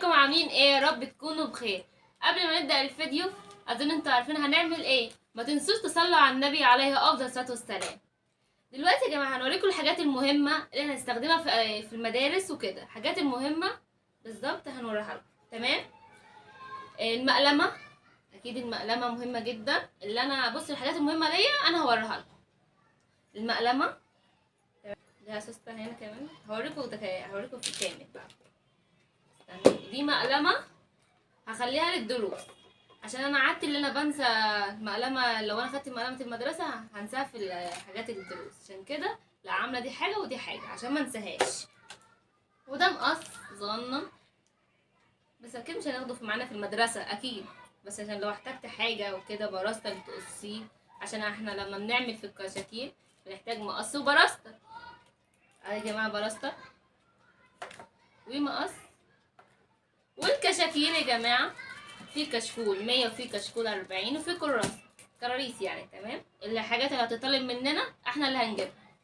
ازيكم عاملين ايه؟ يا رب تكونوا بخير. قبل ما نبدأ الفيديو اظن انتوا عارفين هنعمل ايه. ما تنسوش تصلوا على النبي عليه افضل الصلاة والسلام. دلوقتي يا جماعة هنوريكم الحاجات المهمة اللي هنستخدمها في المدارس وكده. الحاجات المهمة بالظبط هنوريها لكم. تمام. المقلمة، اكيد المقلمة مهمة جدا. اللي انا بص الحاجات المهمة ليا انا هوريها لكم. المقلمة ليها سوستة هنا كمان، هوريكم في الكامل بقى. دي مقلمة هخليها للدروس، عشان انا عادتي اللي انا بنسى المقلمة. لو انا خدت مقلمة المدرسة هنساها في حاجات الدروس، عشان كده لا عاملة دي حاجة ودي حاجة عشان ما انساهاش. وده مقص صغنن، بس اكيد مش هناخده معانا في المدرسة اكيد، بس عشان لو احتجت حاجة وكده براستا بتقصيه، عشان احنا لما بنعمل في الكشاكيل بنحتاج مقص وبراستا. يا جماعة براستا ومقص. والكشاكيل يا جماعة في كشكول 100 وفي كشكول 40 وفي كراريس يعني. تمام. الحاجات اللي هتطلب مننا احنا اللي هنجيبها.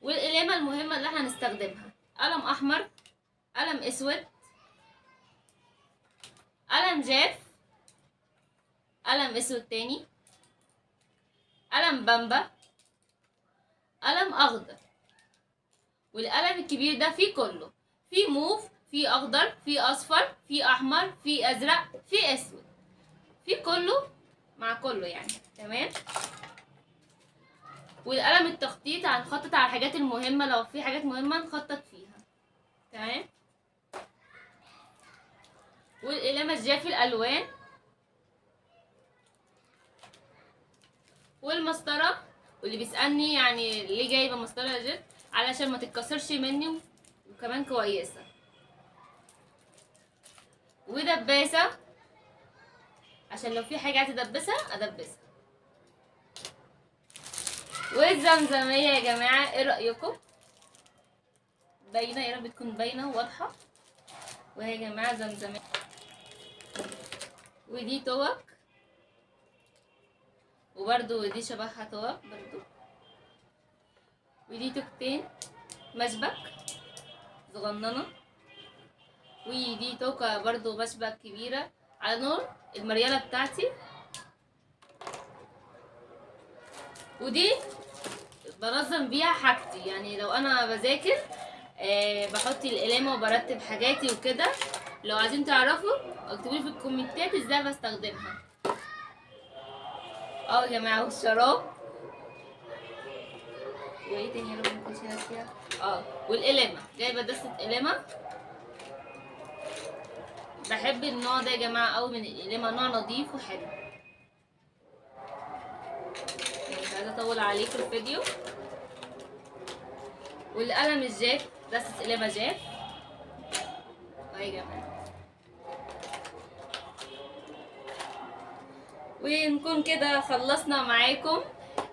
والقلامة المهمة اللي احنا هنستخدمها قلم احمر، قلم اسود، قلم جاف، قلم اسود تاني، قلم بامبا، قلم اخضر. والقلم الكبير ده فيه كله، فيه موف، فيه اخضر، فيه اصفر، فيه احمر، فيه ازرق، فيه اسود، فيه كله مع كله يعني. تمام. والقلم التخطيط هنخطط على الحاجات المهمة، لو في حاجات مهمة نخطط فيها. تمام. والقلامة الجاف الالوان. والمسطرة، واللي بيسألني يعني ليه جايبة مسطرة جاف، علشان ما تتكسرش مني وكمان كويسة. ودباسة عشان لو في حاجة عايزة ادبسها ادبسها. والزمزمية يا جماعة ايه رأيكم؟ باينة؟ يا رب تكون باينة وواضحة. وهي يا جماعة زمزمية. ودي توك، وبرده دي شبهها توك برضو. ودي توكتين مشبك صغننة. ودي توكة برضو مشبك كبيرة على نور المريالة بتاعتي. ودي بنظم بيها حاجتي، يعني لو انا بذاكر بحط القلامة وبرتب حاجاتي وكده. لو عايزين تعرفوا اكتبولي في الكومنتات ازاي بستخدمها. يا جماعة والشراب. وايه تاني يا رب مكنش ناسيها؟ والقلامة جايبة دستة قلامة. بحب النوع ده يا جماعة اوي من القلامة، نوع نظيف وحلو. مش عايزة اطول عليكم الفيديو. والقلم الجاف دستة قلامة جاف. يا جماعة ونكون كده خلصنا معاكم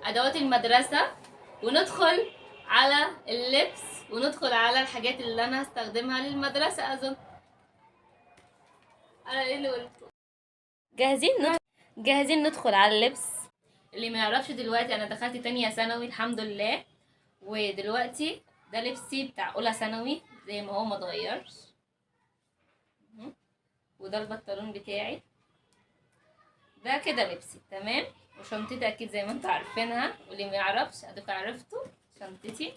ادوات المدرسة، وندخل على اللبس، وندخل على الحاجات اللي انا هستخدمها للمدرسة. اظن على ايه اللي قلته؟ جاهزين ندخل على اللبس. اللي ما يعرفش دلوقتي انا دخلت تانية ثانوي الحمد لله، ودلوقتي ده لبسي بتاع اولى ثانوي زي ما هو ما اتغيرش. وده البنطلون بتاعي ده كده لبسي. تمام. وشنطتي اكيد زي ما انتوا عارفينها، واللي ما يعرفش ادوك عرفتوا. شنطتي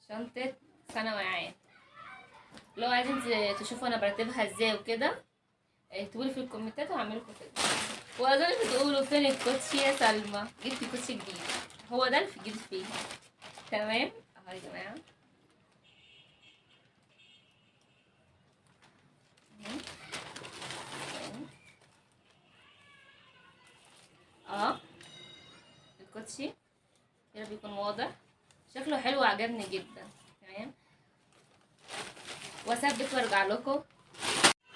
شنطة ثانوي عام. لو عايزين تشوفوا انا برتبها ازاي وكده اكتبولي في الكومنتات وهعملكوا كده. واظن بتقولوا فين الكوتشي يا سلمى؟ جبتي كوتشي جديد، هو ده اللي في الجديد فيه. تمام. اهو يا جماعه الكوتشي يا رب يكون واضح، شكله حلو وعجبني جدا. تمام. واثبت وارجع لكم.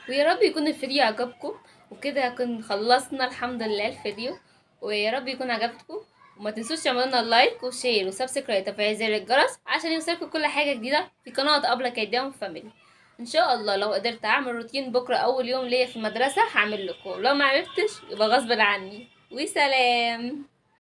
ويا رب يكون الفيديو عجبكم، وكده كنا خلصنا الحمد لله الفيديو. ويا رب يكون عجبكم، وما تنسوش تعملوا لنا لايك وشير وسبسكرايب وتفعيل زر الجرس عشان يوصلكم كل حاجه جديده في قناه ابله كيداهم فاميلي. ان شاء الله لو قدرت اعمل روتين بكره اول يوم ليا في المدرسه هعمل لكم، لو ما عرفتش يبقى غصب عني. وسلام.